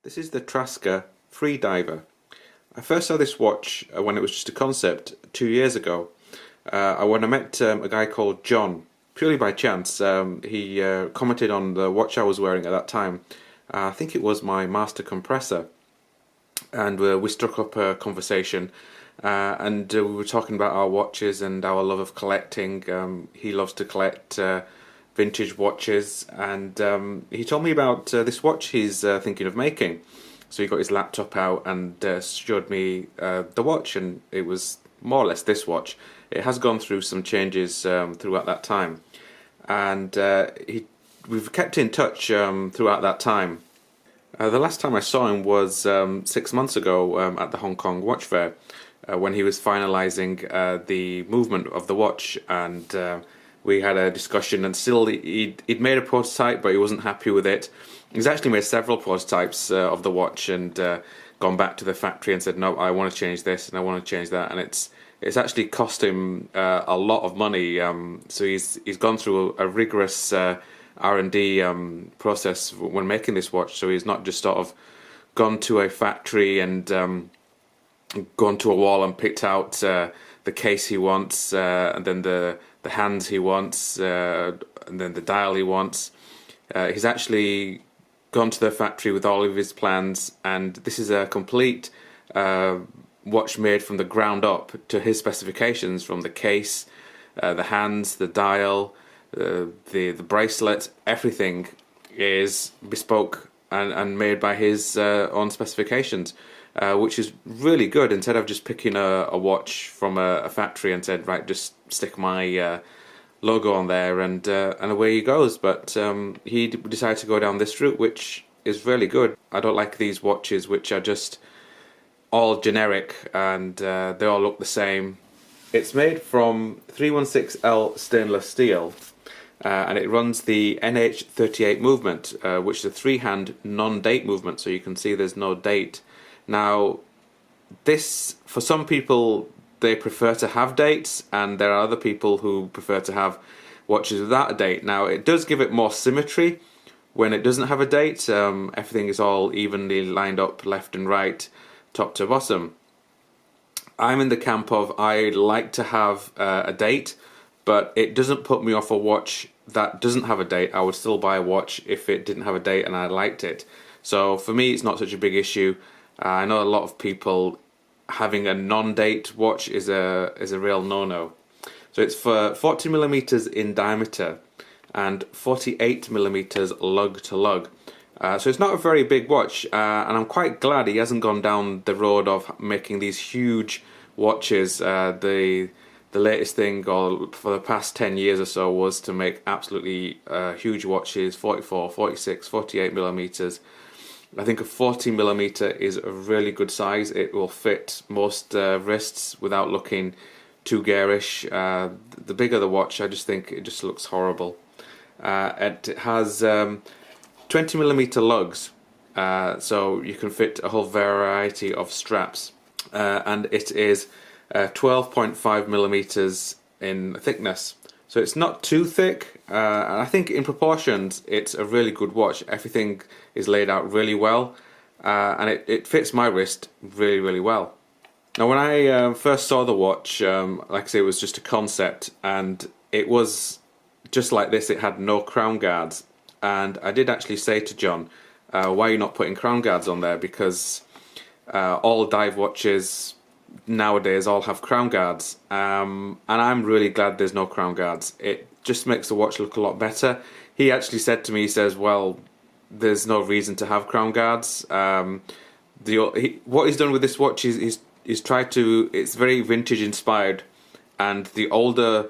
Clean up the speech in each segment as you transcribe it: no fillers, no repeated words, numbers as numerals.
This is the TRASKA Freediver. I first saw this watch when it was just a concept 2 years ago. When I met a guy called John, purely by chance. He commented on the watch I was wearing at that time. I think it was my master compressor, and we struck up a conversation. And we were talking about our watches and our love of collecting. He loves to collect vintage watches, and he told me about this watch he's thinking of making. So he got his laptop out and showed me the watch, and it was more or less this watch. It has gone through some changes throughout that time, and we've kept in touch throughout that time. The last time I saw him was 6 months ago at the Hong Kong Watch Fair, when he was finalising the movement of the watch, and we had a discussion. And still, he'd made a prototype, but he wasn't happy with it. He's actually made several prototypes of the watch, and gone back to the factory and said, no, I want to change this and I want to change that, and it's actually cost him a lot of money. So he's gone through a rigorous R&D process when making this watch. So he's not just sort of gone to a factory and gone to a wall and picked out the case he wants, and then the hands he wants, and then the dial he wants. He's actually gone to the factory with all of his plans, and this is a complete watch made from the ground up to his specifications, from the case, the hands, the dial, the bracelet. Everything is bespoke and made by his own specifications, which is really good. Instead of just picking a watch from a factory and said, right, just stick my logo on there and away he goes. But he decided to go down this route, which is really good. I don't like these watches which are just all generic and they all look the same. It's made from 316L stainless steel, and it runs the NH38 movement, which is a three-hand non-date movement, so you can see there's no date. Now, this, for some people, they prefer to have dates, and there are other people who prefer to have watches without a date. Now, it does give it more symmetry when it doesn't have a date. Everything is all evenly lined up, left and right, top to bottom. I'm in the camp of I like to have a date, but it doesn't put me off a watch that doesn't have a date. I would still buy a watch if it didn't have a date and I liked it. So for me, it's not such a big issue. I know a lot of people having a non-date watch is a real no-no. So it's for 40mm in diameter and 48mm lug to lug. So it's not a very big watch, and I'm quite glad he hasn't gone down the road of making these huge watches. The latest thing, or for the past 10 years or so, was to make absolutely huge watches, 44, 46, 48mm. I think a 40mm is a really good size. It will fit most wrists without looking too garish. The bigger the watch, I just think it just looks horrible. It has 20mm lugs, so you can fit a whole variety of straps, and it is 12.5mm in thickness. So it's not too thick, and I think in proportions it's a really good watch. Everything is laid out really well, and it fits my wrist really, really well. Now, when I first saw the watch, like I say, it was just a concept, and it was just like this. It had no crown guards, and I did actually say to John, why are you not putting crown guards on there? Because all dive watches nowadays all have crown guards, and I'm really glad there's no crown guards. It just makes the watch look a lot better. He actually said to me, he says, well, there's no reason to have crown guards. What he's done with this watch is he's tried to, it's very vintage inspired, and the older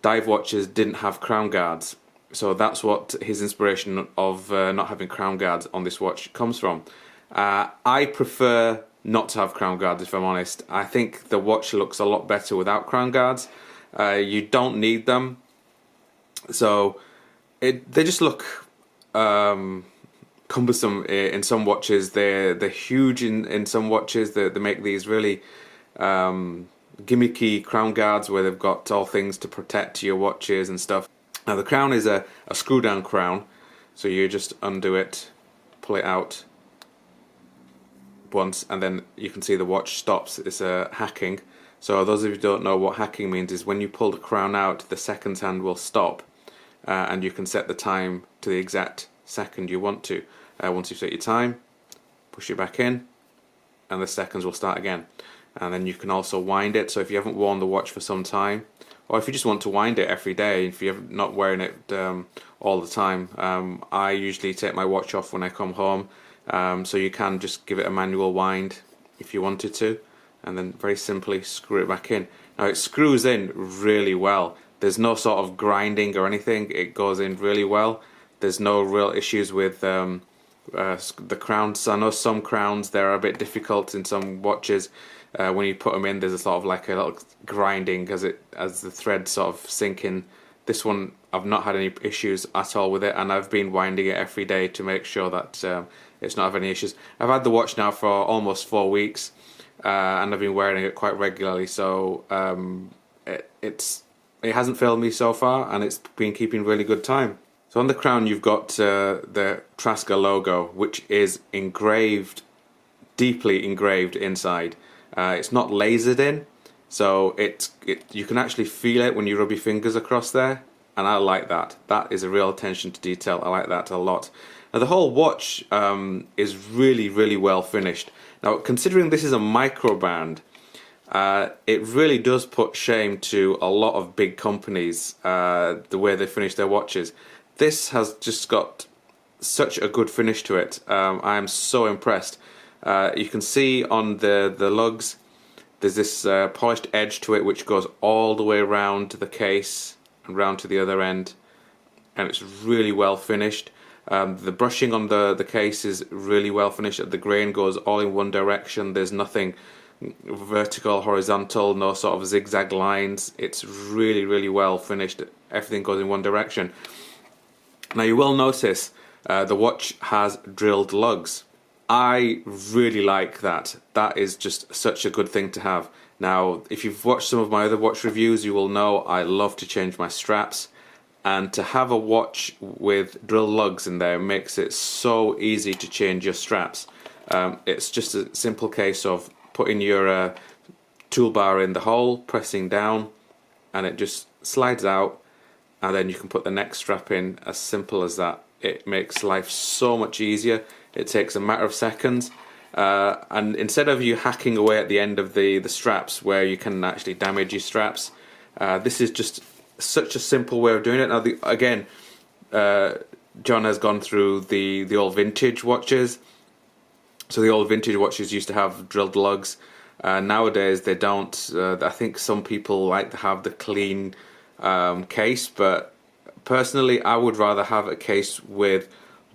dive watches didn't have crown guards, so that's what his inspiration of not having crown guards on this watch comes from. I prefer not to have crown guards, if I'm honest. I think the watch looks a lot better without crown guards. You don't need them, so they just look cumbersome in some watches. They're huge in some watches. They make these really gimmicky crown guards where they've got all things to protect your watches and stuff. Now, the crown is a screw down crown, so you just undo it, pull it out, once, and then you can see the watch stops. It's hacking. So those of you who don't know what hacking means, is when you pull the crown out, the seconds hand will stop, and you can set the time to the exact second you want to. Once you set your time, push it back in, and the seconds will start again. And then you can also wind it. So if you haven't worn the watch for some time, or if you just want to wind it every day, if you're not wearing it all the time, I usually take my watch off when I come home. So you can just give it a manual wind if you wanted to, and then very simply screw it back in. Now it screws in really well. There's no sort of grinding or anything. It goes in really well. There's no real issues with the crowns. I know some crowns, they're a bit difficult in some watches. When you put them in, there's a sort of like a little grinding as the threads sort of sink in. This one, I've not had any issues at all with it, and I've been winding it every day to make sure that it's not having any issues. I've had the watch now for almost 4 weeks, and I've been wearing it quite regularly, so it hasn't failed me so far, and it's been keeping really good time. So on the crown you've got the TRASKA logo, which is engraved, deeply engraved inside. It's not lasered in, so you can actually feel it when you rub your fingers across there, and I like that. That is a real attention to detail. I like that a lot. Now the whole watch is really, really well finished. Now considering this is a microband, it really does put shame to a lot of big companies, the way they finish their watches. This has just got such a good finish to it. I am so impressed. You can see on the lugs, there's this polished edge to it which goes all the way around the case and round to the other end, and it's really well finished. The brushing on the case is really well finished. The grain goes all in one direction. There's nothing vertical, horizontal, no sort of zigzag lines. It's really, really well finished. Everything goes in one direction. Now you will notice the watch has drilled lugs. I really like that. That is just such a good thing to have. Now, if you've watched some of my other watch reviews, you will know I love to change my straps, and to have a watch with drill lugs in there makes it so easy to change your straps. It's just a simple case of putting your toolbar in the hole, pressing down, and it just slides out, and then you can put the next strap in. As simple as that. It makes life so much easier. It takes a matter of seconds, and instead of you hacking away at the end of the straps where you can actually damage your straps, this is just such a simple way of doing it. Now again, John has gone through the old vintage watches. So the old vintage watches used to have drilled lugs. Nowadays they don't. I think some people like to have the clean case, but personally I would rather have a case with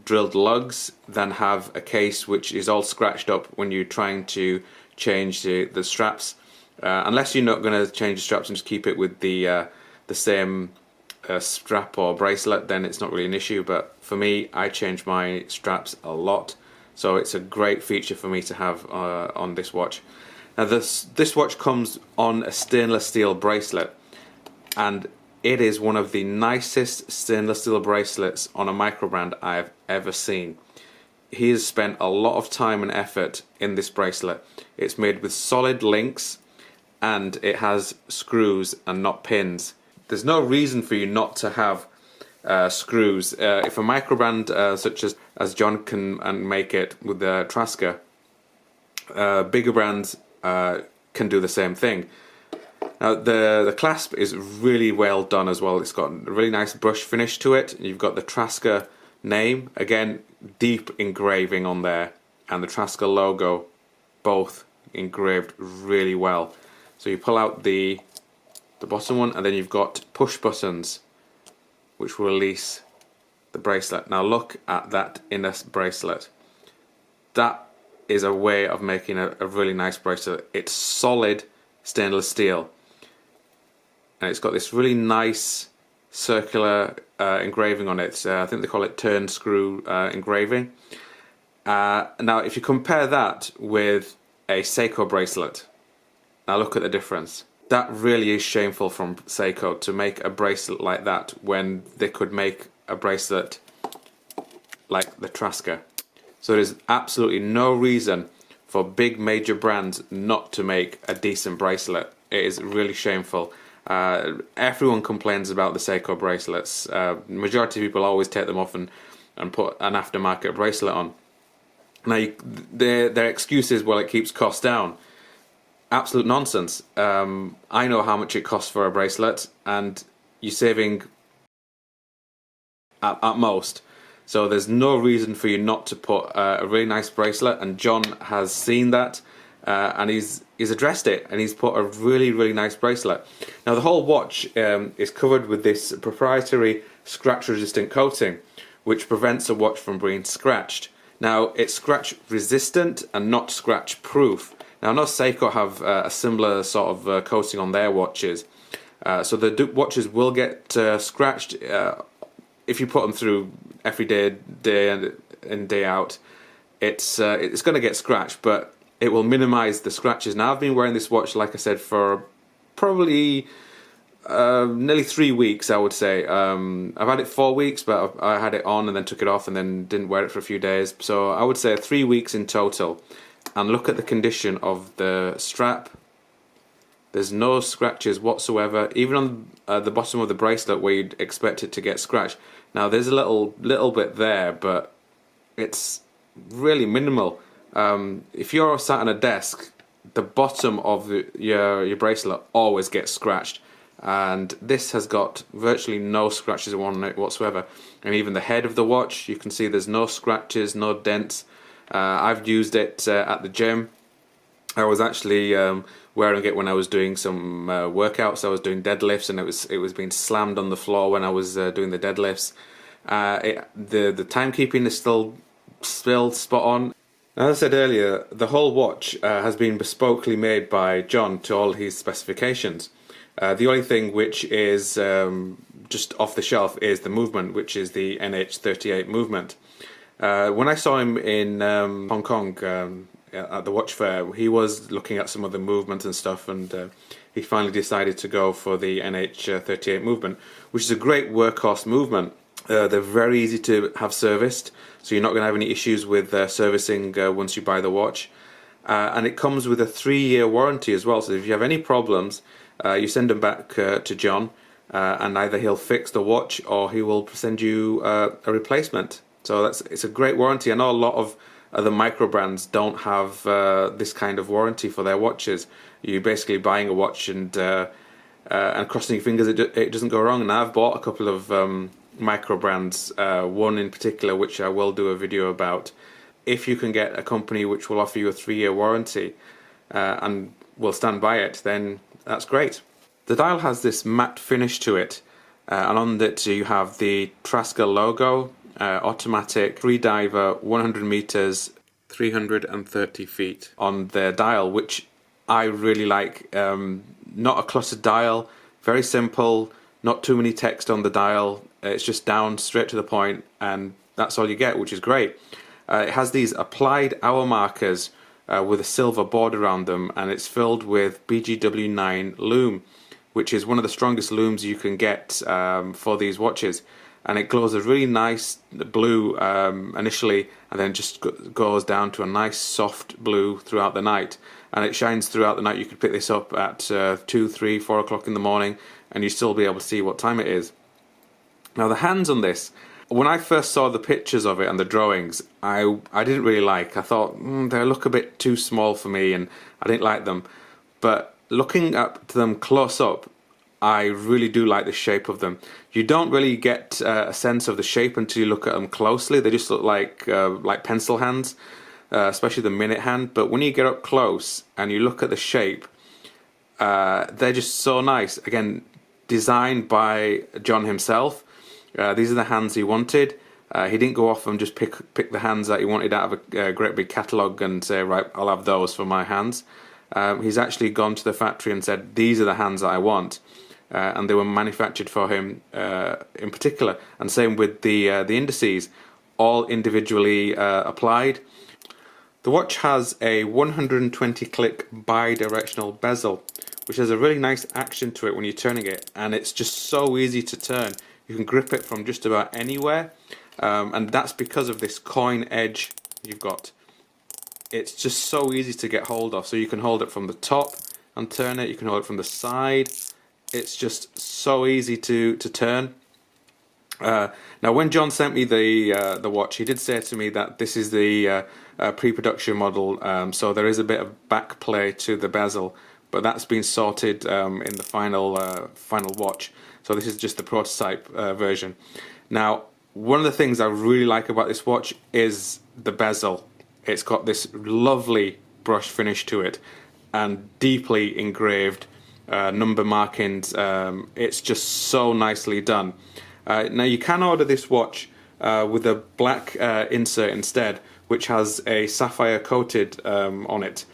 drilled lugs than have a case which is all scratched up when you're trying to change the straps. Unless you're not going to change the straps and just keep it with the same strap or bracelet, then it's not really an issue. But for me, I change my straps a lot, so it's a great feature for me to have on this watch. Now this watch comes on a stainless steel bracelet, and it is one of the nicest stainless steel bracelets on a microbrand I've ever seen. He has spent a lot of time and effort in this bracelet. It's made with solid links, and it has screws and not pins. There's no reason for you not to have screws. If a microbrand such as John can make it with the TRASKA, bigger brands can do the same thing. Now the clasp is really well done as well. It's got a really nice brush finish to it. You've got the TRASKA name, again deep engraving on there, and the TRASKA logo, both engraved really well. So you pull out the bottom one, and then you've got push buttons which will release the bracelet. Now look at that inner bracelet. That is a way of making a really nice bracelet. It's solid stainless steel, and it's got this really nice circular engraving on it. I think they call it turn screw engraving. Now if you compare that with a Seiko bracelet, now look at the difference. That really is shameful from Seiko to make a bracelet like that when they could make a bracelet like the TRASKA. So there's absolutely no reason for big major brands not to make a decent bracelet. It is really shameful. Everyone complains about the Seiko bracelets. Majority of people always take them off and put an aftermarket bracelet on. Now, their excuse is, well, it keeps costs down. Absolute nonsense. I know how much it costs for a bracelet, and you're saving at most. So there's no reason for you not to put a really nice bracelet, and John has seen that, and he's addressed it, and he's put a really nice bracelet. Now the whole watch is covered with this proprietary scratch-resistant coating, which prevents a watch from being scratched. Now it's scratch-resistant and not scratch-proof. Now I know Seiko have a similar sort of coating on their watches, so the watches will get scratched if you put them through every day in day out. It's going to get scratched, but it will minimize the scratches. Now I've been wearing this watch, like I said, for probably nearly 3 weeks, I would say. I've had it 4 weeks, but I had it on and then took it off and then didn't wear it for a few days. So I would say 3 weeks in total. And look at the condition of the strap. There's no scratches whatsoever, even on the bottom of the bracelet where you'd expect it to get scratched. Now there's a little bit there, but it's really minimal. If you're sat on a desk, the bottom of your bracelet always gets scratched, and this has got virtually no scratches on it whatsoever. And even the head of the watch, you can see there's no scratches, no dents. I've used it at the gym. I was actually wearing it when I was doing some workouts. I was doing deadlifts, and it was being slammed on the floor when I was doing the deadlifts. The timekeeping is still spot on. As I said earlier, the whole watch has been bespokely made by John to all his specifications. The only thing which is just off the shelf is the movement, which is the NH38 movement. When I saw him in Hong Kong at the watch fair, he was looking at some of the movement and stuff, and he finally decided to go for the NH38 movement, which is a great workhorse movement. They're very easy to have serviced, so you're not going to have any issues with servicing once you buy the watch. And it comes with a 3-year warranty as well, so if you have any problems, you send them back to John, and either he'll fix the watch or he will send you a replacement. So it's a great warranty. I know a lot of other micro brands don't have this kind of warranty for their watches. You're basically buying a watch and crossing your fingers it doesn't go wrong. And I've bought a couple of micro brands, one in particular which I will do a video about. If you can get a company which will offer you a 3-year warranty and will stand by it, then that's great. The dial has this matte finish to it, and on it you have the TRASKA logo, automatic, Freediver, 100 meters, 330 feet on the dial, which I really like. Not a cluttered dial, very simple, not too many text on the dial. It's just down straight to the point, and that's all you get, which is great. It has these applied hour markers with a silver border around them, and it's filled with BGW9 lume, which is one of the strongest looms you can get for these watches. And it glows a really nice blue initially, and then just goes down to a nice soft blue throughout the night. And it shines throughout the night. You could pick this up at 2, 3, 4 o'clock in the morning, and you still be able to see what time it is. Now the hands on this, when I first saw the pictures of it and the drawings, I didn't really like. I thought they look a bit too small for me, and I didn't like them. But looking at them close up, I really do like the shape of them. You don't really get a sense of the shape until you look at them closely. They just look like pencil hands, especially the minute hand. But when you get up close and you look at the shape, they're just so nice. Again, designed by John himself. These are the hands he wanted. He didn't go off and just pick the hands that he wanted out of a great big catalogue and say, right, I'll have those for my hands. He's actually gone to the factory and said, these are the hands that I want. And they were manufactured for him in particular. And same with the indices, all individually applied. The watch has a 120 click bi-directional bezel, which has a really nice action to it when you're turning it, and it's just so easy to turn. You can grip it from just about anywhere, and that's because of this coin edge you've got. it's just so easy to get hold of. So you can hold it from the top and turn it, you can hold it from the side. It's just so easy to turn. Now when John sent me the watch, he did say to me that this is the pre-production model, so there is a bit of back play to the bezel, but that's been sorted in the final watch. So this is just the prototype version. Now, one of the things I really like about this watch is the bezel. It's got this lovely brush finish to it and deeply engraved number markings. It's just so nicely done. Now you can order this watch with a black insert instead, which has a sapphire coated on it,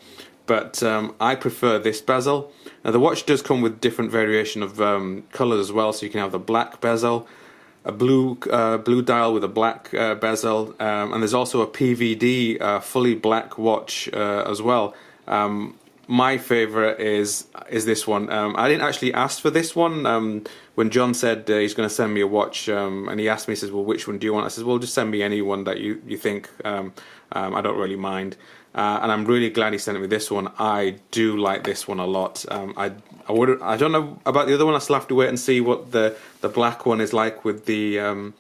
but I prefer this bezel. Now the watch does come with different variation of colours as well, so you can have the black bezel, a blue dial with a black bezel, and there's also a PVD fully black watch as well. My favourite is this one. I didn't actually ask for this one. When John said he's going to send me a watch, and he asked me, he says, well, which one do you want? I said, well, just send me any one that you think. I don't really mind. And I'm really glad he sent me this one. I do like this one a lot. I don't know about the other one. I still have to wait and see what the black one is like with the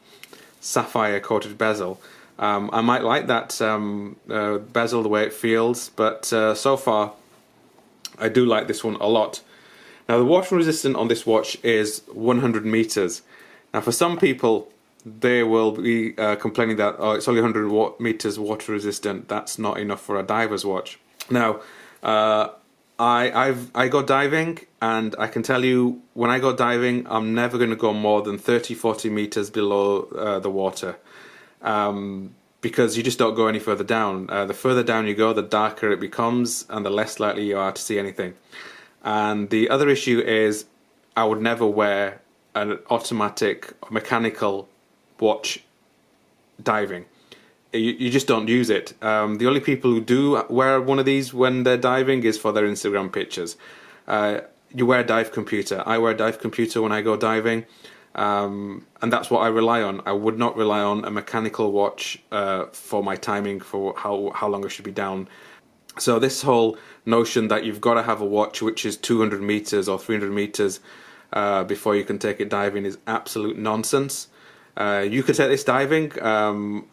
sapphire coated bezel. I might like that bezel, the way it feels, but so far I do like this one a lot. Now the water resistance on this watch is 100 meters. Now for some people, they will be complaining that, oh, it's only 100 meters water resistant, that's not enough for a diver's watch. Now I go diving, and I can tell you, when I go diving, I'm never going to go more than 30-40 meters below the water, because you just don't go any further down. The further down you go, the darker it becomes and the less likely you are to see anything. And the other issue is, I would never wear an automatic or mechanical watch diving. You just don't use it. The only people who do wear one of these when they're diving is for their Instagram pictures. You wear a dive computer. I wear a dive computer when I go diving, and that's what I rely on. I would not rely on a mechanical watch for my timing, for how long I should be down. So this whole notion that you've got to have a watch which is 200 meters or 300 meters before you can take it diving is absolute nonsense. You could take this diving.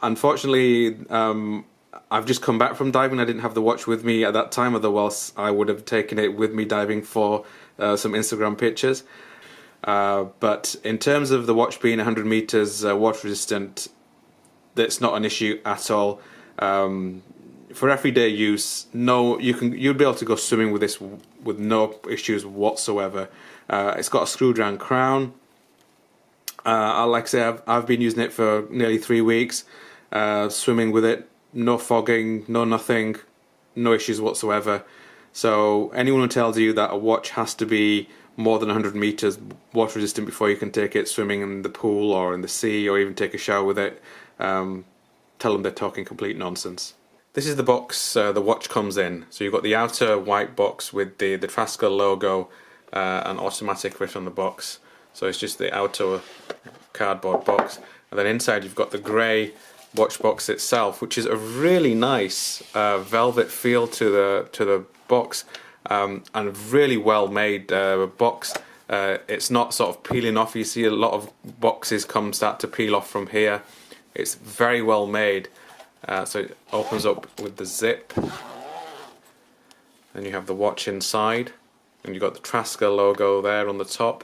Unfortunately, I've just come back from diving. I didn't have the watch with me at that time, otherwise I would have taken it with me diving for some Instagram pictures. But in terms of the watch being 100 meters water resistant, that's not an issue at all. For everyday use, you'd be able to go swimming with this with no issues whatsoever. It's got a screw down crown. Like I say, I've been using it for nearly 3 weeks, swimming with it, no fogging, no nothing, no issues whatsoever. So anyone who tells you that a watch has to be more than 100 meters water resistant before you can take it swimming in the pool or in the sea or even take a shower with it, tell them they're talking complete nonsense. This is the box the watch comes in. So you've got the outer white box with the TRASKA logo and automatic written on the box. So it's just the outer cardboard box, and then inside you've got the grey watch box itself, which is a really nice velvet feel to the box, and really well made box. It's not sort of peeling off. You see a lot of boxes start to peel off from here. It's very well made. So it opens up with the zip, and you have the watch inside, and you've got the TRASKA logo there on the top,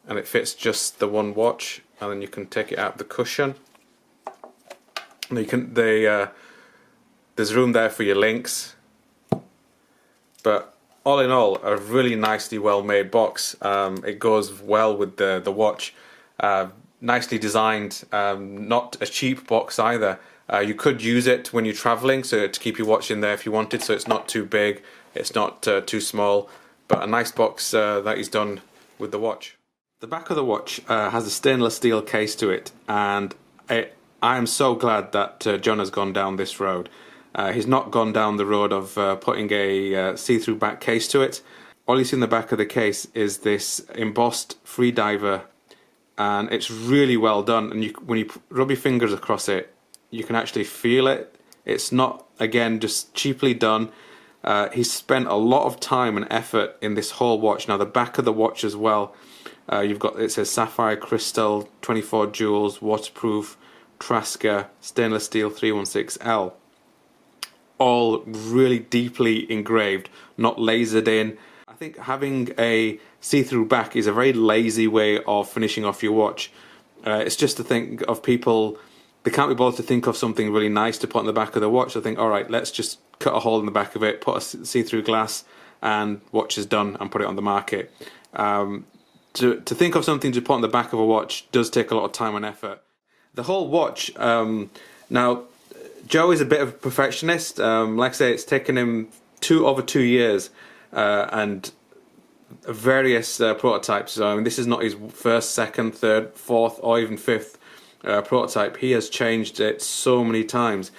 and it fits just the one watch, and then you can take it out of the cushion. And there's room there for your links, but all in all, a really nicely well made box. It goes well with the watch. Nicely designed, not a cheap box either. You could use it when you're traveling, so to keep your watch in there if you wanted, so it's not too big, it's not too small, but a nice box that is done with the watch. The back of the watch has a stainless steel case to it, and I am so glad that John has gone down this road. He's not gone down the road of putting a see-through back case to it. All you see in the back of the case is this embossed Freediver, and it's really well done, and when you rub your fingers across it, you can actually feel it. It's not again, just cheaply done. He's spent a lot of time and effort in this whole watch. Now the back of the watch as well, you've got, it says sapphire crystal, 24 jewels, waterproof, TRASKA, stainless steel 316L. All really deeply engraved, not lasered in. I think having a see-through back is a very lazy way of finishing off your watch. It's just to think of people, they can't be bothered to think of something really nice to put on the back of the watch. They think, all right, let's just cut a hole in the back of it, put a see-through glass, and watch is done, and put it on the market. To think of something to put on the back of a watch does take a lot of time and effort. The whole watch, now Joe is a bit of a perfectionist. Like I say, it's taken him over 2 years and various prototypes. So I mean, this is not his first, second, third, fourth, or even fifth prototype. He has changed it so many times.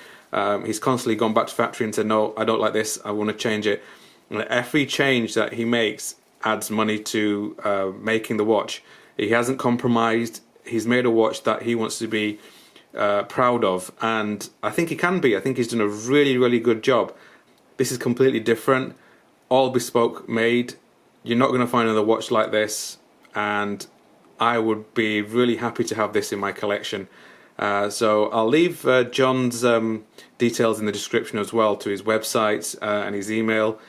He's constantly gone back to factory and said, no, I don't like this, I want to change it. And every change that he makes adds money to making the watch. He hasn't compromised. He's made a watch that he wants to be proud of, and I think he can be. I think he's done a really, really good job. This is completely different, all bespoke made. You're not going to find another watch like this, and I would be really happy to have this in my collection. So I'll leave John's details in the description as well, to his website and his email.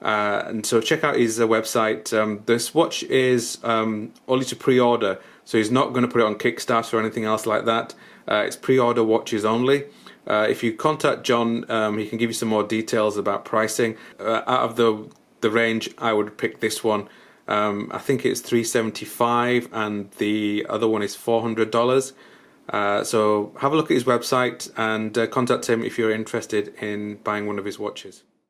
And so check out his website. This watch is only to pre-order, so he's not going to put it on Kickstarter or anything else like that. It's pre-order watches only. If you contact John, he can give you some more details about pricing. Out of the range, I would pick this one. I think it's $375 and the other one is $400. So have a look at his website and contact him if you're interested in buying one of his watches.